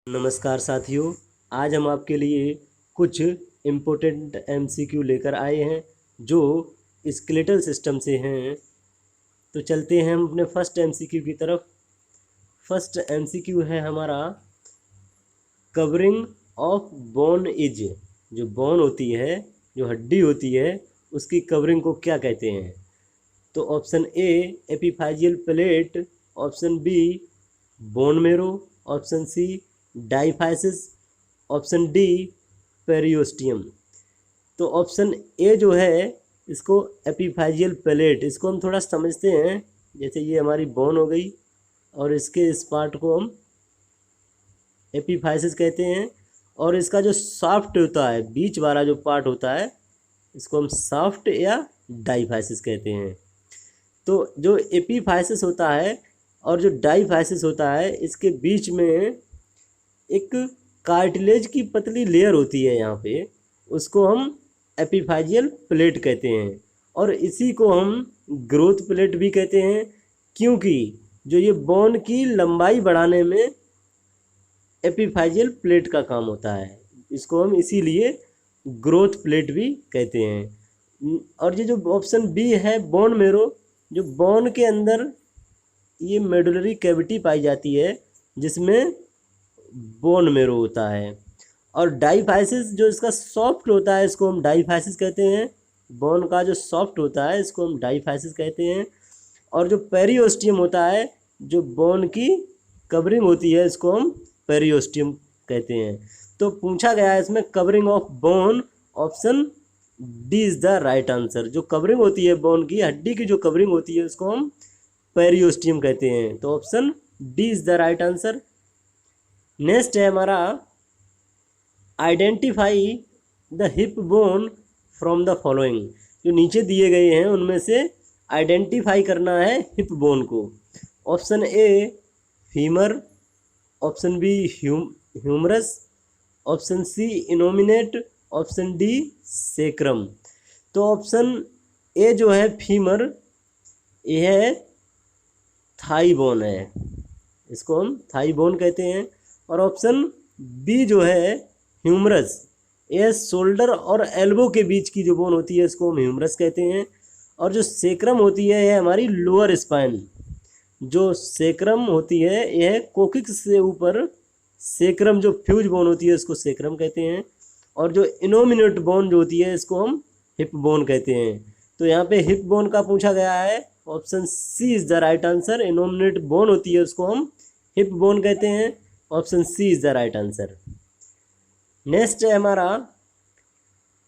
नमस्कार साथियों, आज हम आपके लिए कुछ इम्पोर्टेंट एमसीक्यू लेकर आए हैं जो स्केलेटल सिस्टम से हैं। तो चलते हैं हम अपने फर्स्ट एमसीक्यू की तरफ। फर्स्ट एमसीक्यू है हमारा, कवरिंग ऑफ बोन इज। जो बोन होती है, जो हड्डी होती है, उसकी कवरिंग को क्या कहते हैं? तो option A epiphyseal plate, option B bone marrow, option C diaphysis, option D periosteum. तो ऑप्शन ए जो है इसको एपिफाइजियल प्लेट, इसको हम थोड़ा समझते हैं। जैसे ये हमारी बोन हो गई और इसके इस पार्ट को हम एपिफाइसिस कहते हैं, और इसका जो सॉफ्ट होता है, बीच वाला जो पार्ट होता है, इसको हम सॉफ्ट या डाइफाइसिस कहते हैं। तो जो एपिफाइसिस होता है और जो डाइफाइसिस होता है, इसके बीच में एक कार्टिलेज की पतली लेयर होती है यहाँ पे, उसको हम एपिफाइजियल प्लेट कहते हैं, और इसी को हम ग्रोथ प्लेट भी कहते हैं, क्योंकि जो ये बोन की लंबाई बढ़ाने में एपिफाइजियल प्लेट का काम होता है। इसको हम इसीलिए ग्रोथ प्लेट भी कहते हैं। और ये जो ऑप्शन बी है बोन मेरो, जो बोन के अंदर ये मेडुलरी कैविटी पाई जाती है जिसमें बोन मेरो होता है। और डाइफाइसिस जो इसका सॉफ्ट होता है, इसको हम डाइफाइसिस कहते हैं। बोन का जो सॉफ्ट होता है, इसको हम डाइफाइसिस कहते हैं। और जो पेरियोस्टियम होता है, जो बोन की कवरिंग होती है, इसको हम पेरियोस्टियम कहते हैं। तो पूछा गया है इसमें covering of bone, option D is the right answer. जो कवरिंग होती है बोन की, हड्डी की जो कवरिंग होती है, उसको हम पेरियोस्टियम कहते हैं। तो option D is the right answer. Next है हमारा, identify the hip bone from the following. जो नीचे दिए गए हैं उनमें से आइडेंटिफाई करना है हिप बोन को। Option A femur, option B humerus, option C innominate, option D sacrum. तो ऑप्शन ए जो है फीमर, यह थाई बोन है, इसको हम थाई बोन कहते हैं। और ऑप्शन बी जो है ह्यूमरस, यह शोल्डर और एल्बो के बीच की जो बोन होती है, इसको हम ह्यूमरस कहते हैं। और जो सेक्रम होती है, यह हमारी लोअर स्पाइन। जो सेक्रम होती है, यह कोकिक्स से ऊपर सेक्रम, जो फ्यूज बोन होती है, इसको सेक्रम कहते हैं। और जो इनोमिनेट बोन जो होती है, इसको हम हिप बोन कहते हैं। तो यहाँ पे हिप बोन का पूछा गया है, option C is the right answer. Innominate bone होती है, उसको हम हिप बोन कहते हैं। Option C is the right answer. Next है हमारा,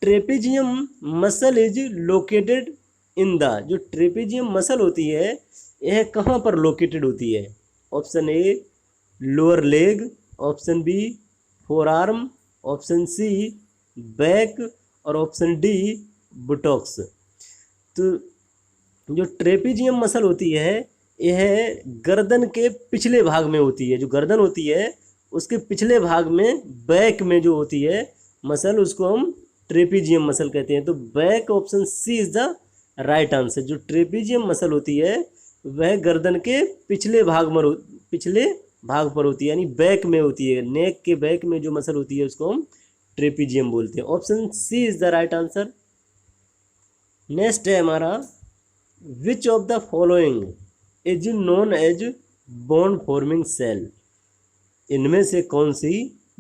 trapezium muscle is located in the. जो ट्रेपेजियम मसल होती है, यह कहाँ पर लोकेटेड होती है? Option A lower leg, option B forearm, option C back, और ऑप्शन डी बुटॉक्स। तो जो ट्रेपेजियम मसल होती है, यह गर्दन के पिछले भाग में होती है। जो गर्दन होती है, उसके पिछले भाग में बैक में जो होती है मसल, उसको हम ट्रेपेजियम मसल कहते हैं। तो back, option C is the right answer. जो ट्रेपेजियम मसल होती है, वह गर्दन के पिछले भाग पर होती है, यानी बैक में होती है। नेक के बैक में जो मसल होती है, उसको हम ट्रेपेजियम बोलते हैं। Option C is the right answer. Next है हमारा, which of the following is known as bone forming cell. इनमें से कौन सी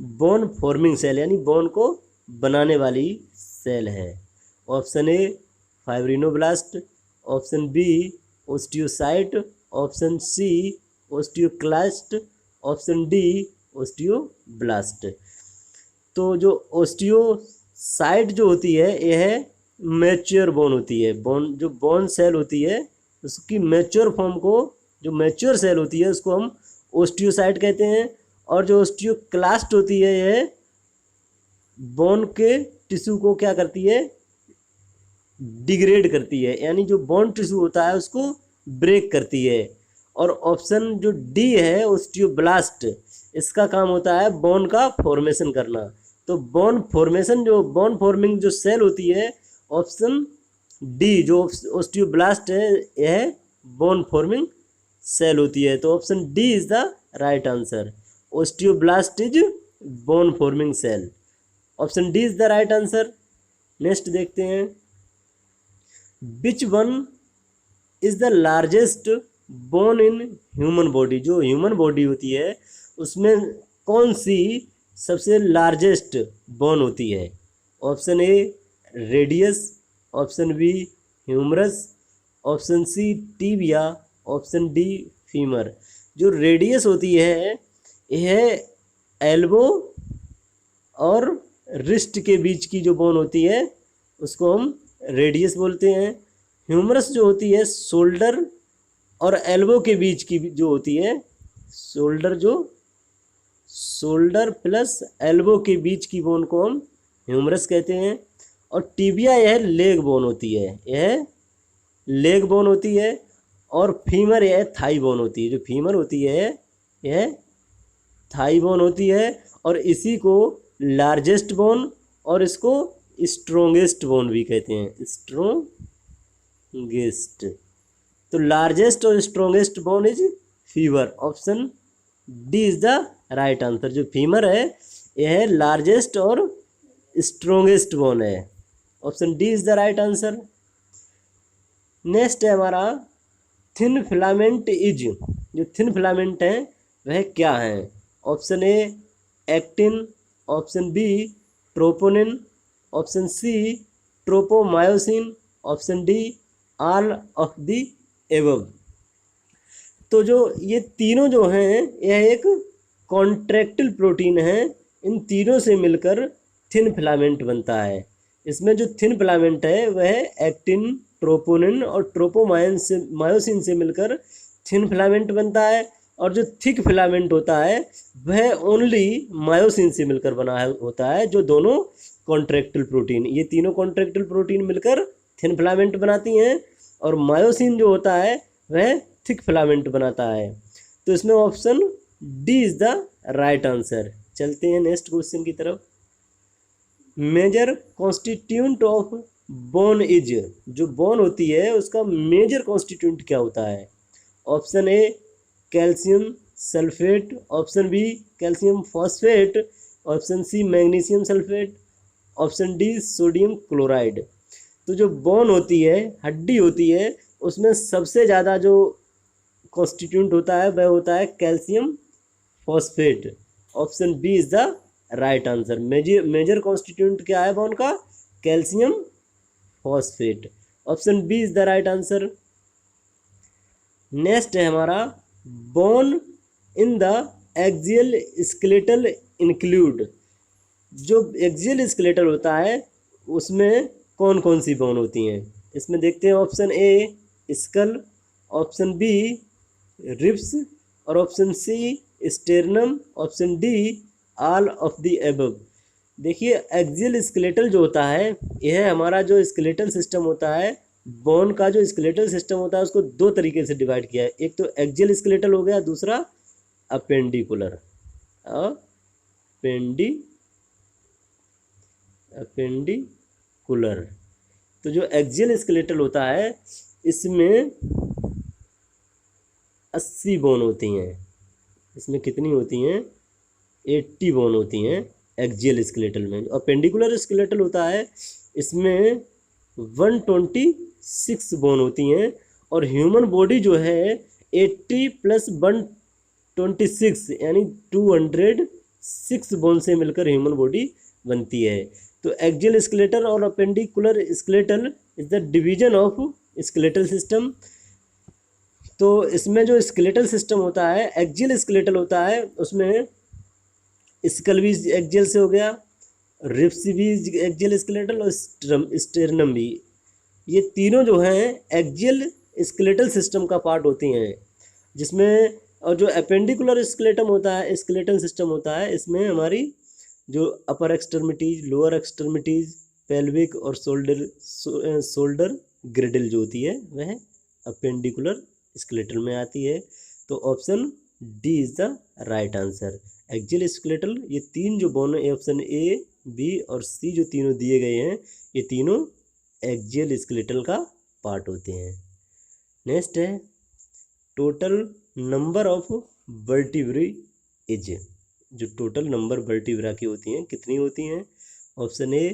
बोन फॉर्मिंग सेल, यानी बोन को बनाने वाली सेल है? Option A fibroblast, option B osteocyte, option C osteoclast, option D osteoblast. तो जो ओस्टियोसाइट जो होती है, यह मैच्योर बोन होती है। जो बोन सेल होती है, उसकी मैच्योर फॉर्म को, जो मैच्योर सेल होती है, उसको हम ओस्टियोसाइट कहते हैं। और जो ओस्टियोक्लास्ट होती है, यह बोन के टिश्यू को क्या करती है? डिग्रेड करती है, यानी जो बोन टिश्यू होता है उसको ब्रेक करती है। और ऑप्शन जो डी है ओस्टियोब्लास्ट, इसका काम होता है बोन का फॉर्मेशन करना। तो बोन फॉर्मेशन, जो बोन फॉर्मिंग जो सेल होती है, ऑप्शन डी जो ओस्टियोब्लास्ट है, यह बोन फॉर्मिंग सेल होती है। तो option D is the right answer. Osteoblast is bone forming cell. Option D is the right answer. Next देखते हैं, which one is the largest bone in human body. जो human body होती है उसमें कौन सी सबसे लार्जेस्ट बोन होती है। Option A radius, option B humerus, option C tibia, option D femur. जो रेडियस होती है यह एल्बो और रिस्ट के बीच की जो बोन होती है उसको हम रेडियस बोलते हैं। ह्यूमरस जो होती है शोल्डर और एल्बो के बीच की जो होती है, शोल्डर प्लस एल्बो के बीच की बोन को हम ह्यूमरस कहते हैं। और टीबिया यह लेग बोन होती है, यह लेग बोन होती है। और फीमर यह थाई बोन होती है। जो फीमर होती है यह थाई बोन होती है और इसी को लार्जेस्ट बोन और इसको स्ट्रोंगेस्ट बोन भी कहते हैं, स्ट्रोंगेस्ट। तो लार्जेस्ट और strongest bone is femur. Option D is the right answer. जो फीमर है यह लार्जेस्ट और स्ट्रोंगेस्ट बोन है। ऑप्शन D is the right answer. Next है हमारा थिन फिलामेंट इज। जो थिन फिलामेंट है वह क्या है। Option A actin, option B troponin, option C tropomyosin, option D all of the above. तो जो ये तीनों जो हैं यह एक कॉन्ट्रैक्टिल प्रोटीन है। इन तीनों से मिलकर थिन फिलामेंट बनता है। इसमें जो थिन फिलामेंट है वह एक्टिन, ट्रोपोनिन और ट्रोपोमायोसिन से मिलकर थिन फिलामेंट बनता है। और जो थिक फिलामेंट होता है वह ओनली मायोसिन से मिलकर बना होता है। जो दोनों कॉन्ट्रैक्टिल प्रोटीन, ये तीनों कॉन्ट्रैक्टिल प्रोटीन मिलकर थिन फिलामेंट बनाती हैं और मायोसिन जो होता है वह थिक फिलामेंट बनाता है। तो इसमें option D is the right answer. चलते हैं नेक्स्ट क्वेश्चन की तरफ। Major constituent of bone is. जो बोन होती है उसका मेजर कॉन्स्टिट्यूंट क्या होता है। Option A calcium sulphate, option B calcium phosphate, option C magnesium sulphate, option D sodium chloride. तो जो बोन होती है, हड्डी होती है, उसमें सबसे ज़्यादा जो कॉन्स्टिट्यूंट होता है वह होता है calcium phosphate. Option B is the right answer. Major constituent क्या है बोन का, calcium phosphate. Option B is the right answer. Next है हमारा bone in the axial skeletal include. जो एक्सियल स्केलेटल होता है उसमें कौन कौन सी बोन होती हैं। इसमें देखते हैं option A skull, option B ribs और option C sternum, option D all of the above. देखिए एक्सियल स्केलेटल जो होता है यह हमारा जो स्केलेटल सिस्टम होता है, बोन का जो स्केलेटल सिस्टम होता है उसको दो तरीके से डिवाइड किया है। एक तो एक्सियल स्केलेटल हो गया, दूसरा अपेंडिकुलर। अपेंडिकुलर। तो जो एक्सियल स्केलेटल होता है इसमें 80 बोन होती हैं। इसमें कितनी होती हैं, 80 बोन होती हैं एक्सियल स्केलेटल में। अपेंडिकुलर स्केलेटल होता है इसमें 126 बोन होती हैं। और ह्यूमन बॉडी जो है 80 + 126 यानी 206 बोन से मिलकर ह्यूमन बॉडी बनती है। तो एक्सियल स्केलेटल और appendicular skeletal is the division of skeletal system. तो इसमें जो स्केलेटल सिस्टम होता है, एक्सियल स्केलेटल होता है, उसमें स्कल भी एक्सियल से हो गया, रिब्स भी एक्सियल स्केलेटल और स्टेरनम भी। ये तीनों जो हैं एक्सियल स्केलेटल सिस्टम का पार्ट होती हैं। जिसमें और जो अपेंडिकुलर स्केलेटम होता है, स्केलेटल सिस्टम होता है, इसमें हमारी जो अपर एक्सट्रीमिटीज, लोअर एक्सट्रीमिटीज, पेल्विक और शोल्डर ग्रेडल जो होती है वह अपेंडिकुलर स्केलेटल में आती है। तो option D is the right answer. Axial skeletal, ये तीन जो बोन है, ऑप्शन ए, बी और सी जो तीनों दिए गए हैं, ये तीनों एक्सियल स्केलेटल का पार्ट होते हैं। नेक्स्ट है total number of vertebrae is. जो टोटल नंबर वर्टिब्रा की होती हैं कितनी होती हैं? Option A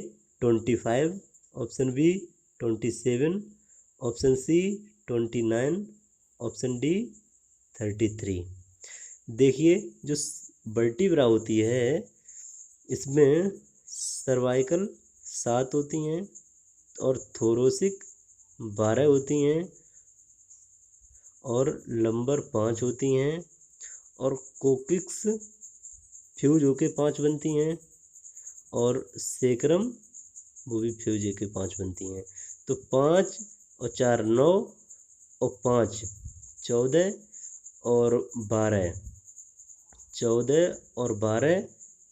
25, option B 27, option C 29, option D 33। देखिए जो वर्टिब्रा होती है इसमें सर्वाइकल 7 होती हैं और थोरोसिक 12 होती हैं और लंबर 5 होती हैं और कोकिक्स फ्यूज होके 5 बनती हैं और सेक्रम वो भी फ्यूज होके 5 बनती हैं। तो 5 और 4 9 और 5 14 और 12 14 और 12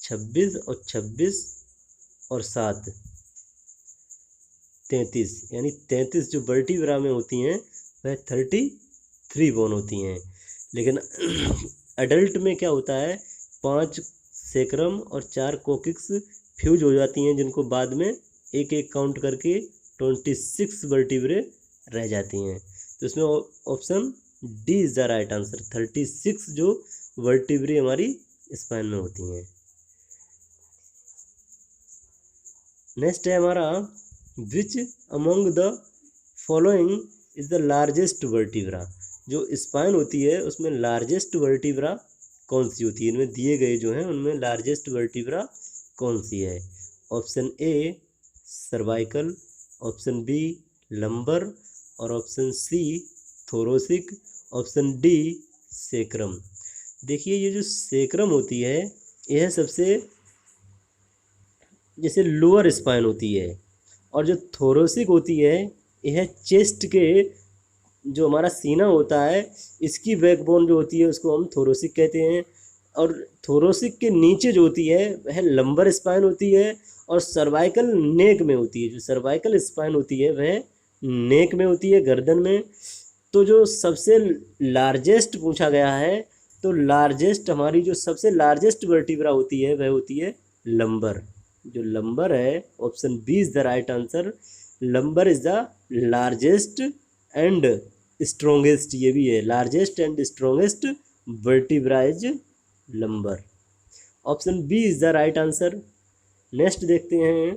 26 और 26 और 7 33, यानी 33 जो वर्टिब्रा में होती हैं वह 33 बोन होती हैं। लेकिन अडल्ट में क्या होता है, 5 सेक्रम और 4 कोकिक्स फ्यूज हो जाती हैं जिनको बाद में एक एक काउंट करके 26 वर्टिब्रे रह जाती हैं। तो इसमें option D is the right answer. 36 जो वर्टिब्रे हमारी स्पाइन में होती हैं। नेक्स्ट है हमारा विच among the following is the largest vertebra. जो स्पाइन होती है उसमें लार्जेस्ट वर्टिब्रा कौन सी होती है? इनमें दिए गए जो हैं उनमें लार्जेस्ट वर्टिब्रा कौन सी है? Option A cervical, option B lumbar और option C thoracic, option D sacrum. देखिए ये जो सेक्रम होती है यह सबसे जैसे लोअर स्पाइन होती है और जो थोरोसिक होती है यह चेस्ट के जो हमारा सीना होता है इसकी बैकबोन जो होती है उसको हम थोरोसिक कहते हैं। और थोरोसिक के नीचे जो होती है वह लंबर स्पाइन होती है और सर्वाइकल नेक में होती है। जो सर्वाइकल स्पाइन होती है वह नेक में होती है, गर्दन में। तो जो सबसे लार्जेस्ट पूछा गया है तो लार्जेस्ट हमारी जो सबसे लार्जेस्ट वर्टिब्रा होती है वह होती है लंबर। जो लंबर है option B is the right answer. Lumbar is the largest and strongest, ये भी है largest and strongest vertebra is lumbar. Option B is the right answer. Next देखते हैं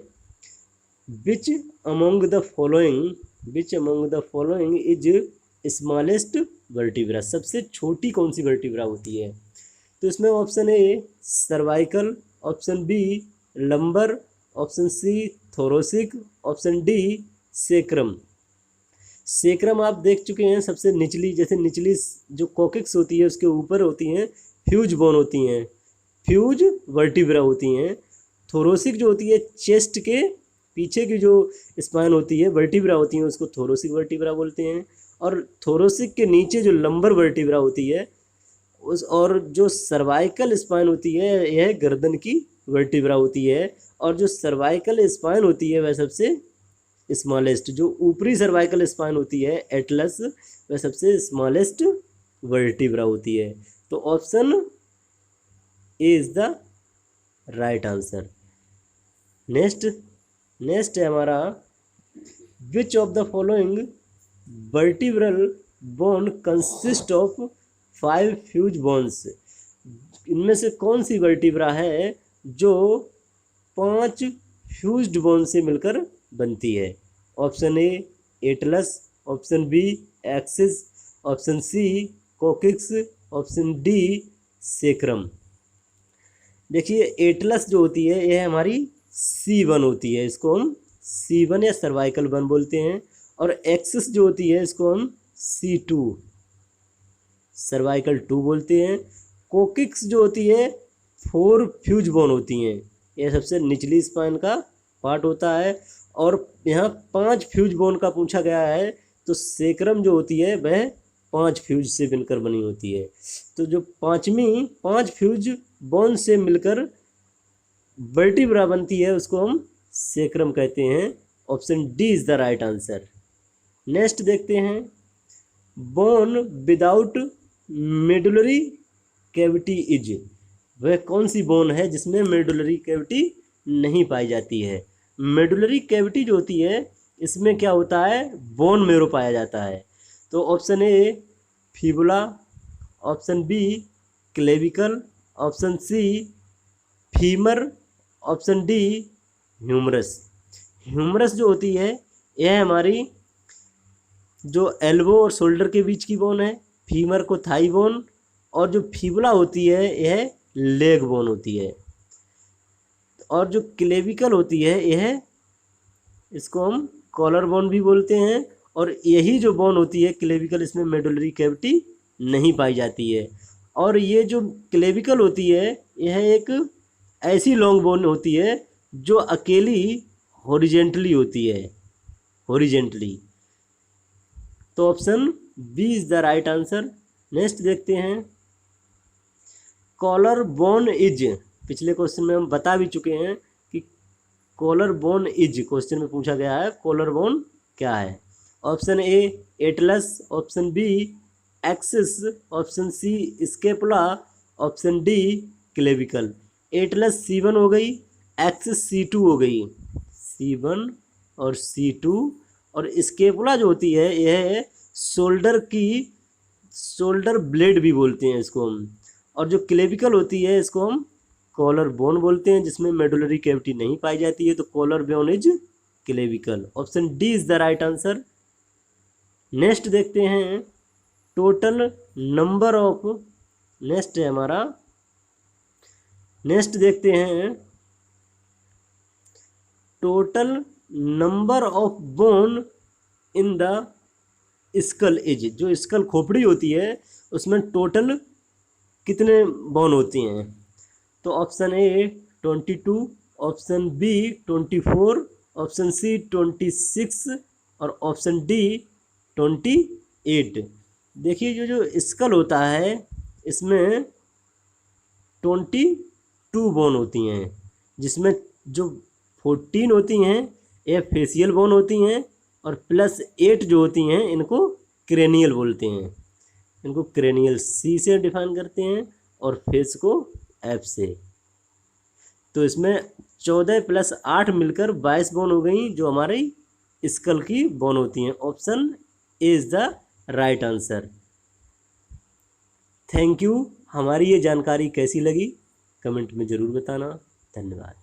which among the following is smallest vertebra. सबसे छोटी कौन सी vertebra होती है? तो इसमें option A cervical, option B lumbar, option C thoracic, option D sacrum. Sacrum आप देख चुके हैं, सबसे निचली जैसे निचली जो कोकिक्स होती है उसके ऊपर होती हैं फ्यूज बोन होती हैं, फ्यूज वर्टिब्रा होती हैं। थोरोसिक जो होती है चेस्ट के पीछे की जो स्पाइन होती है वर्टिब्रा होती हैं उसको थोरोसिक वर्टिब्रा बोलते हैं। और थोरोसिक के नीचे जो लंबर वर्टिब्रा होती है उस और जो सर्वाइकल स्पाइन होती है यह गर्दन की वर्टिब्रा होती है। और जो सर्वाइकल स्पाइन होती है वह सबसे स्मॉलेस्ट, जो ऊपरी सर्वाइकल स्पाइन होती है एटलस, वह सबसे स्मॉलेस्ट वर्टिब्रा होती है। तो option A is the right answer. Next है हमारा which of the following vertebral bone consist of 5 fuse bones. इनमें से कौन सी वर्टिब्रा है जो 5 फ्यूज्ड बोन से मिलकर बनती है? Option A atlas, option B axis, option C coccyx, option D sacrum. देखिए एटलस जो होती है यह हमारी C1 होती है, इसको हम C1 या सर्वाइकल वन बोलते हैं। और एक्सिस जो होती है इसको हम C2 सर्वाइकल 2 बोलते हैं। कोकिक्स जो होती है 4 फ्यूज बोन होती हैं, यह सबसे निचली स्पाइन का पार्ट होता है। और यहाँ 5 फ्यूज बोन का पूछा गया है तो सेक्रम जो होती है वह 5 फ्यूज से मिलकर बनी होती है। तो जो 5 फ्यूज बोन से मिलकर वर्टिब्रा बनती है उसको हम सेक्रम कहते हैं। Option D is the right answer. Next देखते हैं bone without medullary cavity is. वह कौन सी बोन है जिसमें मेडुलरी कैविटी नहीं पाई जाती है? मेडुलरी कैविटी जो होती है इसमें क्या होता है, बोन मेरो पाया जाता है। तो option A fibula, option B clavicle, option C femur, option D humerus. Humerus जो होती है यह हमारी जो एल्बो और शोल्डर के बीच की बोन है, फीमर को थाई बोन, और जो फीबुला होती है यह लेग बोन होती है, और जो क्लेविकल होती है यह इसको हम कॉलर बोन भी बोलते हैं। और यही जो बोन होती है क्लेविकल, इसमें मेडुलरी कैविटी नहीं पाई जाती है। और ये जो क्लेविकल होती है यह एक ऐसी लॉन्ग बोन होती है जो अकेली हॉरिजेंटली होती है, हॉरिजेंटली। तो option B is the right answer. Next देखते हैं, कॉलर बोन इज, पिछले क्वेश्चन में हम बता भी चुके हैं कि कॉलर बोन इज क्वेश्चन में पूछा गया है, कॉलर बोन क्या है। Option A atlas, option B axis, option C scapula, option D clavicle. Atlas C1 हो गई, एक्सिस C2 हो गई, C1 और C2। और स्केपुला जो होती है यह शोल्डर की, शोल्डर ब्लेड भी बोलते हैं इसको हम। और जो क्लेविकल होती है इसको हम कॉलर बोन बोलते हैं, जिसमें मेडुलरी कैविटी नहीं पाई जाती है। तो collar bone is clavicle. Option D is the right answer. Next देखते हैं, टोटल नंबर ऑफ, नेक्स्ट है हमारा, नेक्स्ट देखते हैं total number of bone in the skull is. जो स्कल खोपड़ी होती है उसमें टोटल कितने बोन होती हैं। तो option A 22, option B 24, option C 26 और ऑप्शन डी 28। देखिए जो स्कल होता है इसमें 22 बोन होती हैं, जिसमें जो 14 होती हैं ये फेशियल बोन होती हैं, और +8 जो होती हैं इनको क्रेनियल बोलते हैं। इनको क्रेनियल C से डिफाइन करते हैं और फेस को F से। तो इसमें 14 + 8 मिलकर 22 बोन हो गई, जो हमारी स्कल की बोन होती हैं। Option A is the right answer. Thank you. हमारी ये जानकारी कैसी लगी कमेंट में ज़रूर बताना। धन्यवाद।